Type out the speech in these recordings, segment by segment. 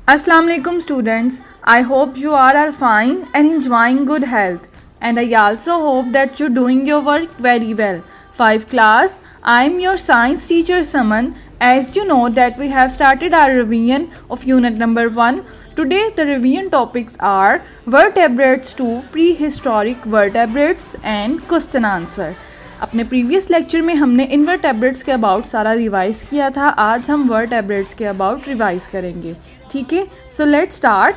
Assalamu alaikum students. I hope you are all fine and enjoying good health. And I also hope that you're doing your work very well. 5 class, I am your science teacher Saman. As you know that we have started our revision of unit number 1. Today the revision topics are vertebrates to prehistoric vertebrates and question answer. अपने previous lecture में हमने invertebrates के about सारा revise किया था. आज हम vertebrates के अबाउट रिवाइज करेंगे. ठीक है, सो लेट्स स्टार्ट.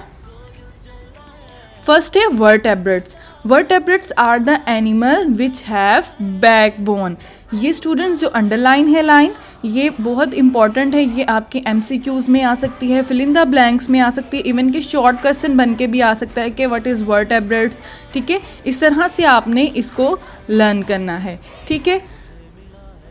फर्स्ट है vertebrates. Vertebrates are the animal which have backbone. ये स्टूडेंट्स जो अंडरलाइन है लाइन, ये बहुत इंपॉर्टेंट है. ये आपके एमसीक्यूज़ में आ सकती है, फिल इन द ब्लैंक्स में आ सकती है, इवन कि शॉर्ट क्वेश्चन बन के भी आ सकता है कि व्हाट इज़ वर्टेब्रेट्स. ठीक है, इस तरह से आपने इसको लर्न करना है. ठीक है,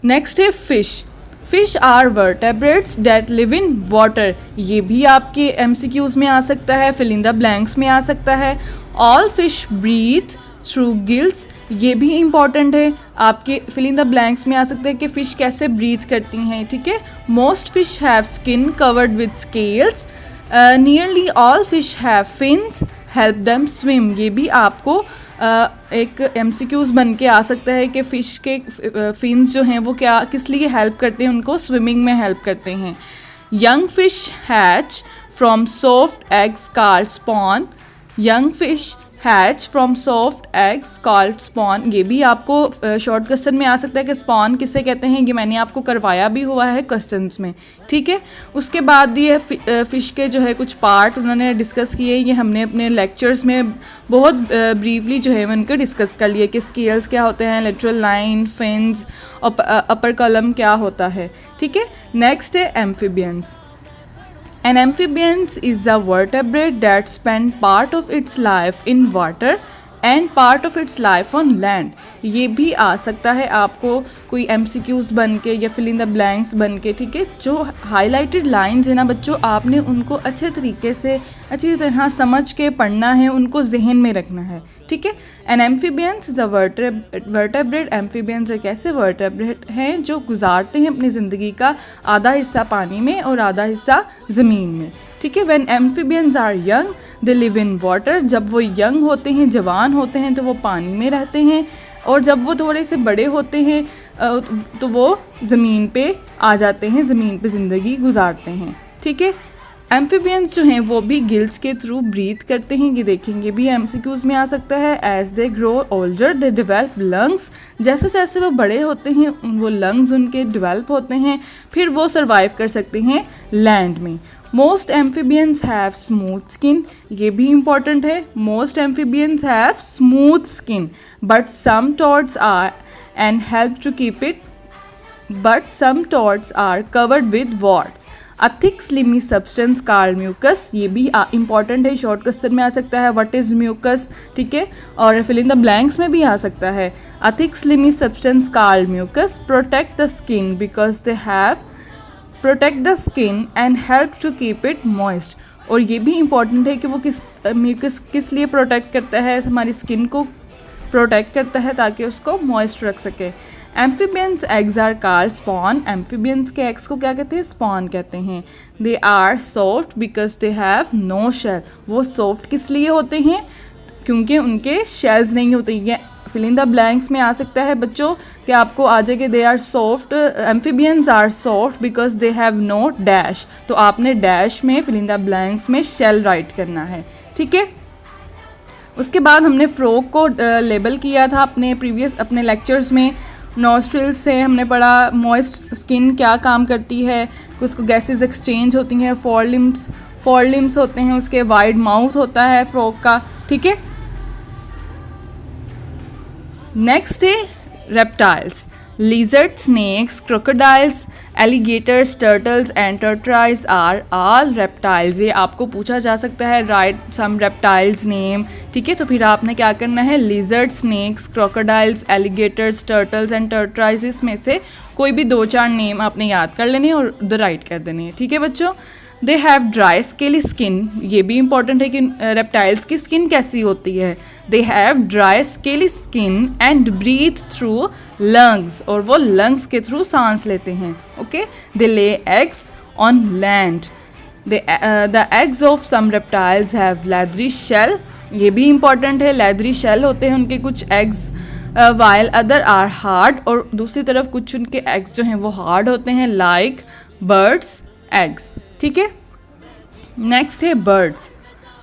नेक्स्ट है fish. Fish are vertebrates that live in water. ये भी आपके एमसीक्यूज़ में आ सकता है, फिल इन द ब्लैंक्स में आ सकता है. All fish breathe through gills. ये भी इम्पॉर्टेंट है, आपके फिल इन द ब्लैंक्स में आ सकता है कि फ़िश कैसे ब्रीथ करती हैं. ठीक है, most fish have skin covered with scales. Nearly all fish have fins help them swim. ये भी आपको एक एमसीक्यूज़ बन के आ सकता है कि फ़िश के फिन्स जो हैं वो क्या किस लिए हेल्प करते हैं, उनको स्विमिंग में हेल्प करते हैं. Young fish hatch from soft eggs called spawn. Young fish hatch from soft eggs called spawn. ये भी आपको शॉर्ट क्वेश्चन में आ सकता है कि स्पॉन किसे कहते हैं. ये मैंने आपको करवाया भी हुआ है क्वेश्चंस में. ठीक है, उसके बाद ये फ़िश के जो है कुछ पार्ट उन्होंने डिस्कस किए. ये हमने अपने लेक्चर्स में बहुत ब्रीफली जो है उनको डिस्कस कर लिए कि स्केल्स क्या होते हैं, लेटरल लाइन, फिन्स, अपर कॉलम क्या होता है. ठीक है, नेक्स्ट है amphibians. An amphibians is a vertebrate that spend part of its life in water and part of its life on land. ये भी आ सकता है आपको कोई MCQs बन के या fill in the blanks बन के. ठीक है, जो highlighted lines है ना बच्चों, आपने उनको अच्छे तरीके से अच्छी तरह समझ के पढ़ना है, उनको जहन में रखना है. ठीक है, an amphibians is a vertebrate. Amphibians एक ऐसे वर्टेब्रेट हैं जो गुजारते हैं अपनी ज़िंदगी का आधा हिस्सा पानी में और आधा हिस्सा ज़मीन में. ठीक है, when amphibians are young they live in water. जब वो यंग होते हैं, जवान होते हैं, तो वो पानी में रहते हैं, और जब वो थोड़े से बड़े होते हैं तो वो ज़मीन पे आ जाते हैं, ज़मीन पे ज़िंदगी गुजारते हैं. ठीक है, एम्फीबियंस जो हैं वो भी गिल्स के थ्रू ब्रीथ करते हैं. ये देखेंगे भी एमसीक्यूज़ में आ सकता है. As they grow older they develop lungs. जैसे जैसे वो बड़े होते हैं वो लंग्स उनके डिवेल्प होते हैं, फिर वो सर्वाइव कर सकते हैं लैंड में. Most amphibians have smooth skin. ये भी इम्पॉर्टेंट है. Most amphibians have smooth skin but some toads are and help to keep it but some toads are covered with warts. A thick slimy substance called mucus. ये भी important है, short question में आ सकता है. what is mucus? ठीक है, और fill in the blanks में भी आ सकता है. A thick slimy substance called mucus protect the skin because they have protect the skin and help to keep it moist. और ये भी इम्पॉर्टेंट है कि वो म्यूकस किस लिए प्रोटेक्ट करता है, हमारी स्किन को प्रोटेक्ट करता है ताकि उसको मॉइस्ट रख सके. Amphibians eggs are called spawn. Amphibians के एग्स को क्या कहते हैं, स्पॉन कहते हैं. They are soft because they have no shell. वो सॉफ्ट किस लिए होते हैं, क्योंकि उनके शेल्स नहीं होते. ये फिल इन द ब्लैंक्स में आ सकता है बच्चों कि आपको आ जाए कि they are soft. Amphibians are soft because they have no dash. तो आपने डैश में फिल इन द ब्लैंक्स में शेल राइट करना है. ठीक है, उसके बाद हमने फ्रॉग को लेबल किया था अपने लेक्चर्स में. नॉस्ट्रिल्स से हमने पढ़ा मॉइस्ट स्किन क्या काम करती है, उसको गैसेस एक्सचेंज होती हैं. फोर लिम्स होते हैं उसके, वाइड माउथ होता है फ्रॉग का. ठीक है, नेक्स्ट है reptiles. Lizards, snakes, crocodiles, alligators, turtles and tortoise are all reptiles. ये आपको पूछा जा सकता है write some reptiles name. ठीक है, तो फिर आपने क्या करना है, lizards, snakes, crocodiles, alligators, turtles and tortoises में से कोई भी 2-4 नेम आपने याद कर लेने और उधर राइट कर देने हैं. ठीक है बच्चों, दे हैव ड्राई स्केली स्किन. ये भी इंपॉर्टेंट है कि रेप्टाइल्स की स्किन कैसी होती है. They have dry scaly skin and breathe through lungs. और वो लंग्स के थ्रू सांस लेते हैं. Okay, they lay eggs on land. The eggs of some reptiles have leathery shell, ये भी इंपॉर्टेंट है, लेदरी शेल होते हैं उनके कुछ eggs, while other are hard, और दूसरी तरफ कुछ उनके एग्स जो हैं वो हार्ड होते हैं, लाइक बर्ड्स एग्स। ठीक है, नेक्स्ट है birds.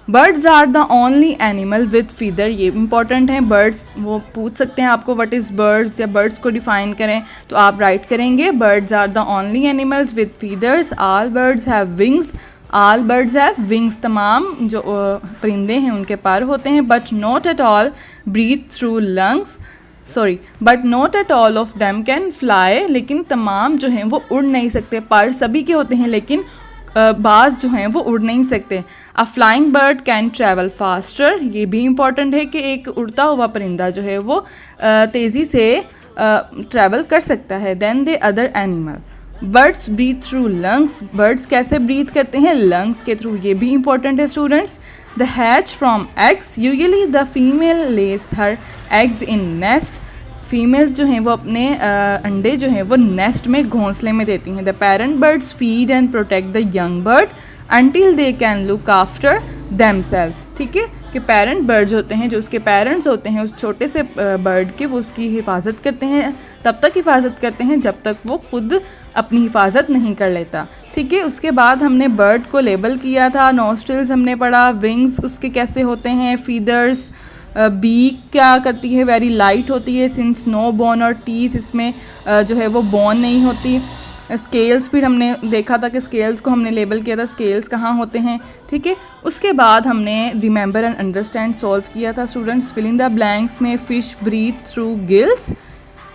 Birds are the only animal with feather, ये इंपॉर्टेंट है। बर्ड्स वो पूछ सकते हैं आपको व्हाट इज़ बर्ड्स, या बर्ड्स को डिफाइन करें तो आप राइट करेंगे birds are the only animals with feathers, all birds have wings, all birds have wings, तमाम जो परिंदे हैं उनके पर होते हैं, but not at all breathe through lungs, but not at all of them can fly, लेकिन तमाम जो हैं वो उड़ नहीं सकते, पर सभी के होते हैं लेकिन बाज़ जो हैं वो उड़ नहीं सकते। A flying bird can travel faster, ये भी इंपॉर्टेंट है कि एक उड़ता हुआ परिंदा जो है वो तेज़ी से ट्रैवल कर सकता है then the other animal. Birds breathe through lungs, birds कैसे ब्रीथ करते हैं, लंग्स के थ्रू, ये भी इंपॉर्टेंट है students. They hatch from eggs, usually the female lays her eggs in nest, females जो हैं वो अपने अंडे जो हैं वो नेस्ट में घोंसले में देती हैं। The parent birds feed and protect the young bird until they can look after themself. ठीक है, कि पेरेंट बर्ड्स होते हैं, जो उसके पेरेंट्स होते हैं उस छोटे से बर्ड के, वो उसकी हिफाजत करते हैं, तब तक हिफाजत करते हैं जब तक वो खुद अपनी हिफाजत नहीं कर लेता। ठीक है, उसके बाद हमने बर्ड को लेबल किया था, नोस्ट्रिल्स हमने पढ़ा, विंग्स उसके कैसे होते हैं, फीदर्स, बीक क्या करती है, वेरी लाइट होती है सिंस नो बोन और टीथ, इसमें जो है वो बोन नहीं होती। स्केल्स फिर हमने देखा था कि स्केल्स को हमने लेबल किया था, स्केल्स कहाँ होते हैं। ठीक है, उसके बाद हमने रिमेंबर एंड अंडरस्टैंड सॉल्व किया था students. Fill in the blanks में fish breathe through gills,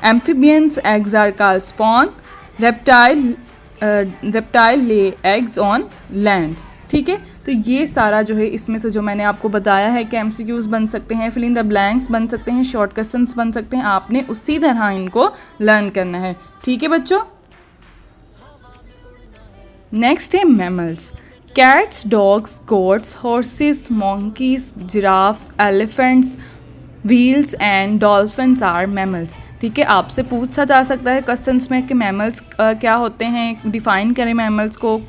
amphibians eggs are called spawn, reptile lay eggs on land. ठीक है, तो ये सारा जो है इसमें से जो मैंने आपको बताया है कि एमसीक्यूज बन सकते हैं, फिल इन द ब्लैंक्स बन सकते हैं, शॉर्ट क्वेश्चंस बन सकते हैं, आपने उसी तरह इनको लर्न करना है। ठीक है बच्चों, नेक्स्ट है mammals. Cats, dogs, goats, horses, monkeys, giraffe, elephants, whales and dolphins are mammals. ठीक है, आपसे पूछा जा सकता है क्वेश्चंस में कि मैमल्स क्या होते हैं, डिफाइन करें मैमल्स को,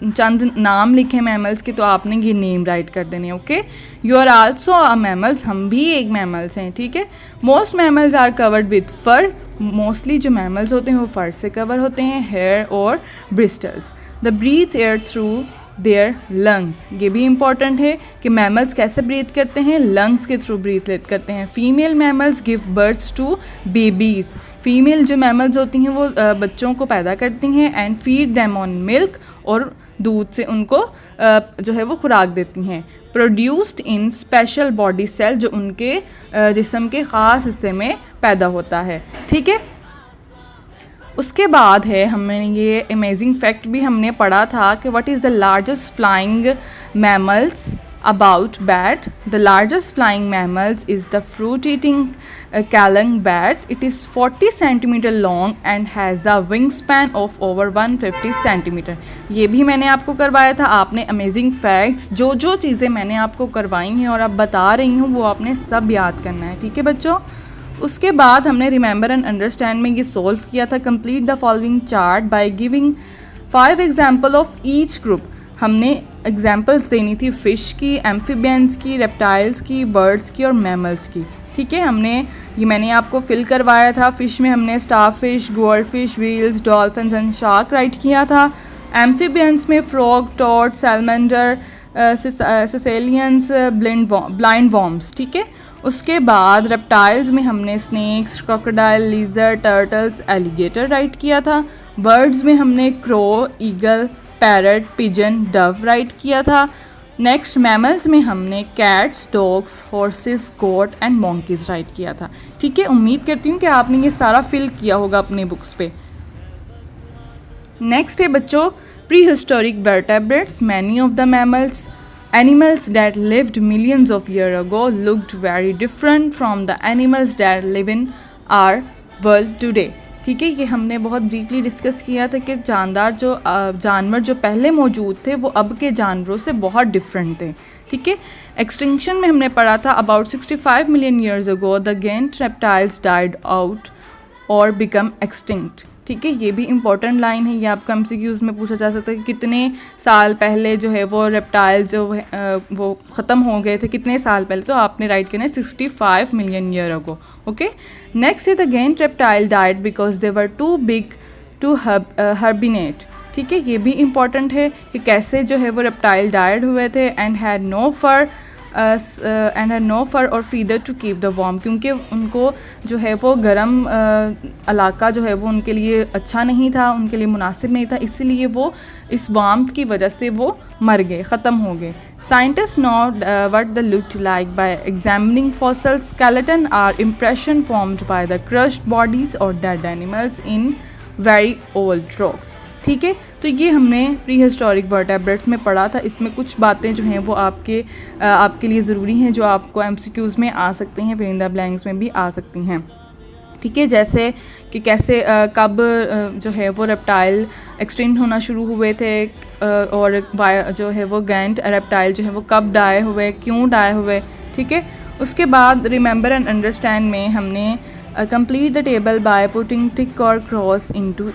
चंद नाम लिखें मैमल्स के, तो आपने ये नेम राइट कर देने। Okay, you are also a mammals, हम भी एक मैमल्स हैं। ठीक है, most mammals are covered with fur, mostly जो मैमल्स होते हैं वो फर से कवर होते हैं, हेयर और bristles. They breathe air through their lungs, ये भी इंपॉर्टेंट है कि मैमल्स कैसे ब्रीथ करते हैं, लंग्स के थ्रू ब्रीथ करते हैं। Female mammals give birth to babies, female जो मैमल्स होती हैं वो बच्चों को पैदा करती हैं, and feed them on milk, और दूध से उनको जो है वो खुराक देती हैं। Produced in special body cell, जो उनके जिस्म के ख़ास हिस्से में पैदा होता है। ठीक है, उसके बाद है हमें ये अमेजिंग फैक्ट भी हमने पढ़ा था कि what is the largest flying mammals about bat. The largest flying mammals is the fruit eating kalong bat, it is 40 centimetre long and has a wing span of over 150 centimetre. ये भी मैंने आपको करवाया था। आपने अमेजिंग फैक्ट्स जो जो चीज़ें मैंने आपको करवाई हैं और अब बता रही हूँ वो आपने सब याद करना है। ठीक है बच्चों, उसके बाद हमने रिमेंबर एंड अंडरस्टैंड में ये सॉल्व किया था। Complete the following chart by giving 5 example of each group. हमने एग्जाम्पल्स देनी थी फ़िश की, एम्फीबियंस की, रेप्टाइल्स की, बर्ड्स की और मैमल्स की। ठीक है, हमने ये मैंने आपको फिल करवाया था। फ़िश में हमने starfish, goldfish, whales, dolphins and shark write किया था। एम्फीबियंस में frog, toad, salamander, caecilians, blind worms. ठीक है, उसके बाद रेप्टाइल्स में हमने snakes, crocodile, lizard, turtles, alligator write किया था। बर्ड्स में हमने crow, eagle, parrot, pigeon, dove write किया था। नेक्स्ट मैमल्स में हमने cats, dogs, horses, goat and monkeys write किया था। ठीक है, उम्मीद करती हूँ कि आपने ये सारा फिल किया होगा अपनी बुक्स पे। नेक्स्ट है बच्चों pre historic vertebrates. Many of the mammals animals that lived millions of years ago looked very different from the animals that live in our world today। ठीक है, ये हमने बहुत ब्रीफली डिस्कस किया था कि जानदार जो जानवर जो पहले मौजूद थे वो अब के जानवरों से बहुत डिफरेंट थे। ठीक है, एक्सटिंक्शन में हमने पढ़ा था about 65 million years ago the giant reptiles died out और बिकम एक्सटिंक्ट। ठीक है, ये भी इम्पॉर्टेंट लाइन है, ये आपका एमसीक्यूज़ में पूछा जा सकता है कि कितने साल पहले जो है वो रेप्टाइल जो है वो ख़त्म हो गए थे, कितने साल पहले, तो आपने राइट करना है 65 million year ago. Okay, next is again reptile died because they were too big to hibernate. ठीक है, ये भी इम्पॉर्टेंट है कि कैसे जो है वो रेप्टाइल डाइड हुए थे एंड हैड नो फर और feather to keep the warm, क्योंकि उनको जो है वो गर्म इलाका जो है वो उनके लिए अच्छा नहीं था, उनके लिए मुनासिब नहीं था, इसीलिए वो इस वार्म की वजह से वो मर गए, ख़त्म हो गए। Scientists know what they looked like by examining fossil skeleton are impression formed by the crushed bodies or dead animals in very old rocks। ठीक है, तो ये हमने प्री हिस्टोरिक वर्टेब्रेट्स में पढ़ा था। इसमें कुछ बातें जो हैं वो आपके लिए ज़रूरी हैं, जो आपको एमसीक्यूज़ में आ सकती हैं, फिर इन द ब्लैंक्स में भी आ सकती हैं। ठीक है, जैसे कि कैसे कब जो है वो रेप्टाइल एक्सटिंक्ट होना शुरू हुए थे, और जो है वो गैंट रेप्टाइल जो है वो कब डाई हुए, क्यों डाई हुए। ठीक है, उसके बाद रिमेंबर एंड अंडरस्टैंड में हमने complete the table by putting tick और क्रॉस इनटू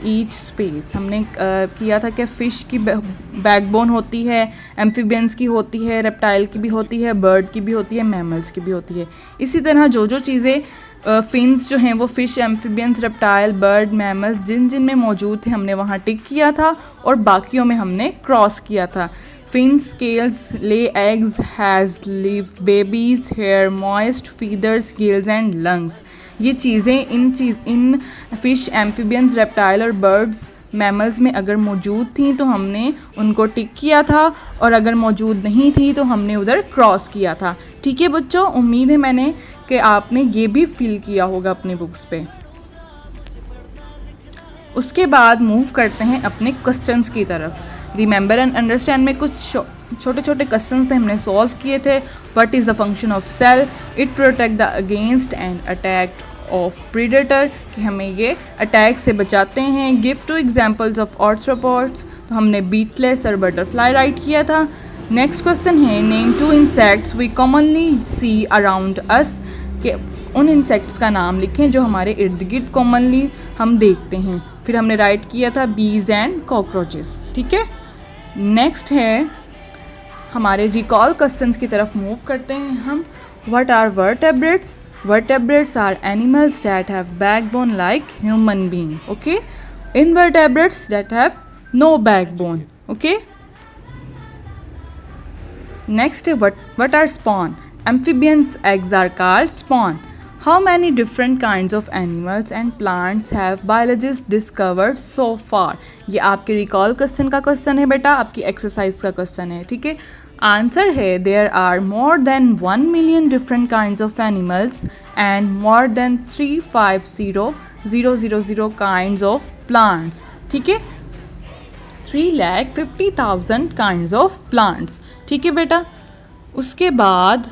ईच स्पेस। हमने किया था कि फ़िश की बैकबोन होती है, एम्फीबियंस की होती है, रेप्टाइल की भी होती है, बर्ड की भी होती है, मैमल्स की भी होती है। इसी तरह जो चीज़ें फिन्स जो हैं वो fish, amphibians, reptile, bird, mammals जिन में मौजूद थे हमने वहाँ टिक किया था, और बाकियों में हमने क्रॉस किया था। Fins, scales, lay eggs, has live babies, hair, moist, feathers, gills and lungs। ये चीज़ें इन फिश, एम्फीबियंस, रेप्टाइल और बर्ड्स, मैमल्स में अगर मौजूद थी तो हमने उनको टिक किया था, और अगर मौजूद नहीं थी तो हमने उधर क्रॉस किया था। ठीक है बच्चों, उम्मीद है मैंने कि आपने ये भी फिल किया होगा अपनी बुक्स पे। उसके बाद मूव करते हैं अपने क्वेश्चंस की तरफ। रिमेंबर एंड अंडरस्टैंड में कुछ छोटे छोटे क्वेश्चंस थे, हमने सॉल्व किए थे। What is the function of shell? It protect the against and attack of predator, कि हमें ये अटैक से बचाते हैं। Give two examples of arthropods, तो हमने बीटलेस और बटरफ्लाई राइट किया था। नेक्स्ट क्वेश्चन है name two insects we commonly see around us, कि उन इंसेक्ट्स का नाम लिखें जो हमारे इर्द गिर्द कॉमनली हम देखते हैं। फिर हमने राइट किया था बीज एंड कॉकरोचेस। ठीक है, नेक्स्ट है हमारे रिकॉल क्वेश्चंस की तरफ मूव करते हैं हम। What are vertebrates? Vertebrates are animals that have backbone like human being. Okay, invertebrates that have no backbone. Okay, next है what are spawn? Amphibians eggs are called spawn. How many different kinds of animals and plants have biologists discovered so far? ये आपके recall question का question है बेटा, आपकी exercise का question है। ठीक है, आंसर है there are more than 1 million different kinds of animals and more than 350,000 kinds of plants। ठीक है, 350,000 kinds of plants। ठीक है बेटा, उसके बाद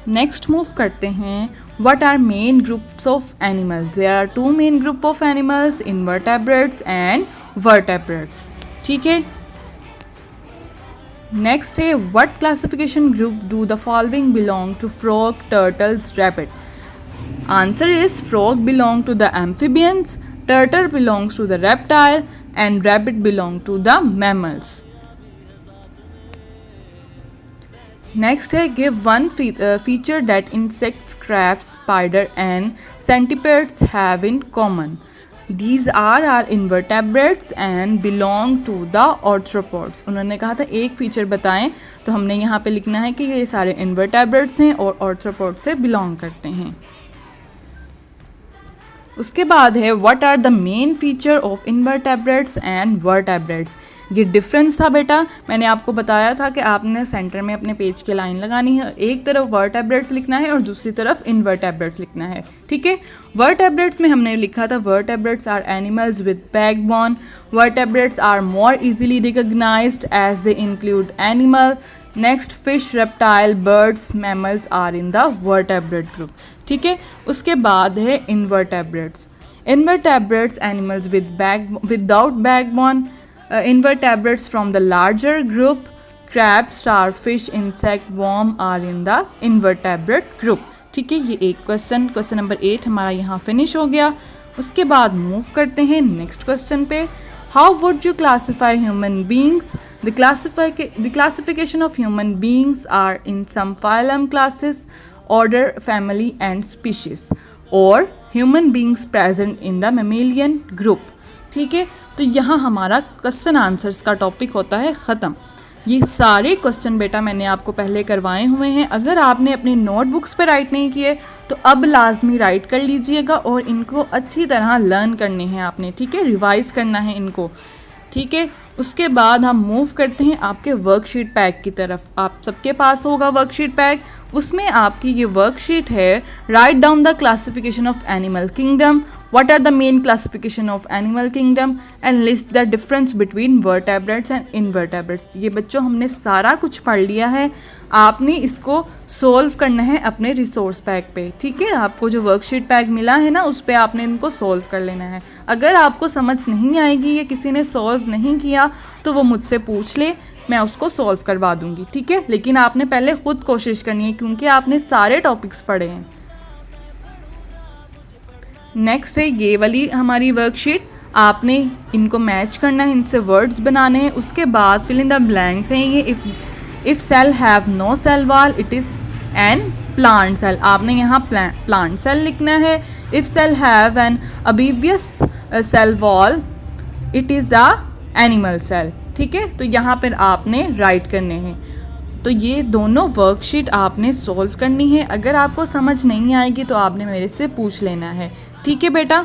नेक्स्ट मूव करते हैं। What are main groups of animals? There are 2 main group of animals, invertebrates and vertebrates. ठीक है, नेक्स्ट है what classification group do the following belong to? Frog, turtles, rabbit. Answer is frog belong to the amphibians, turtle belongs to the reptile and rabbit belong to the mammals. Next है give one feature that insects, crabs, spider and centipedes have in common. These are all invertebrates and belong to the arthropods. उन्होंने कहा था एक feature बताएं, तो हमने यहाँ पे लिखना है कि ये सारे इनवर्टेब्रेट्स हैं और आर्थ्रोपॉड्स से बिलोंग करते हैं। उसके बाद है what are the main feature of invertebrates and vertebrates. ये डिफरेंस था बेटा, मैंने आपको बताया था कि आपने सेंटर में अपने पेज की लाइन लगानी है, एक तरफ वर्टेब्रेट्स लिखना है और दूसरी तरफ इनवर्टेब्रेट्स लिखना है। ठीक है, वर्टेब्रेट्स में हमने लिखा था vertebrates are animals with backbone. Vertebrates are more easily recognised as they include animal. Next fish, reptile, birds, mammals are in the vertebrate group. ठीक है, उसके बाद है invertebrates. Invertebrates animals without backbone. Invertebrates from the larger group, crab, starfish, insect, worm are in the invertebrate group। ठीक है, ये एक question number 8 हमारा यहाँ फिनिश हो गया। उसके बाद मूव करते हैं नेक्स्ट क्वेश्चन पे। How would you classify human beings? The classification of human beings are in some phylum, classes, order, family and species और human beings present in the mammalian group. ठीक है, तो यहाँ हमारा क्वेश्चन आंसर्स का topic होता है ख़त्म। ये सारे क्वेश्चन बेटा मैंने आपको पहले करवाए हुए हैं। अगर आपने अपनी नोटबुक्स पे राइट नहीं किए तो अब लाजमी राइट कर लीजिएगा और इनको अच्छी तरह लर्न करने हैं आपने। ठीक है, रिवाइज करना है इनको। ठीक है, उसके बाद हम मूव करते हैं आपके वर्कशीट पैक की तरफ। आप सबके पास होगा वर्कशीट पैक, उसमें आपकी ये वर्कशीट है। Write down the classification of animal kingdom, what are the main classification of animal kingdom and list the difference between vertebrates and invertebrates। ये बच्चों हमने सारा कुछ पढ़ लिया है, आपने इसको सोल्व करना है अपने रिसोर्स पैक पे। ठीक है, आपको जो वर्कशीट पैक मिला है ना उस पर आपने इनको सोल्व कर लेना है। अगर आपको समझ नहीं आएगी या किसी ने सोल्व नहीं किया तो वो मुझसे पूछ ले, मैं उसको सोल्व करवा दूंगी। ठीक है, लेकिन आपने पहले खुद कोशिश करनी है क्योंकि आपने सारे टॉपिक्स पढ़े हैं। नेक्स्ट है ये वाली हमारी वर्कशीट, आपने इनको मैच करना है, इनसे वर्ड्स बनाने हैं। उसके बाद फिल इन द ब्लैंक्स हैं ये। If cell have no cell wall it is an plant cell, आपने यहाँ प्लांट सेल लिखना है। If cell have an obvious cell wall it is a animal cell. ठीक है, तो यहाँ पर आपने राइट करने हैं। तो ये दोनों वर्कशीट आपने सोल्व करनी है। अगर आपको समझ नहीं आएगी तो आपने मेरे से पूछ लेना है। ठीक है बेटा,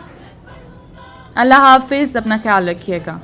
अल्लाह हाफिज़, अपना ख्याल रखिएगा।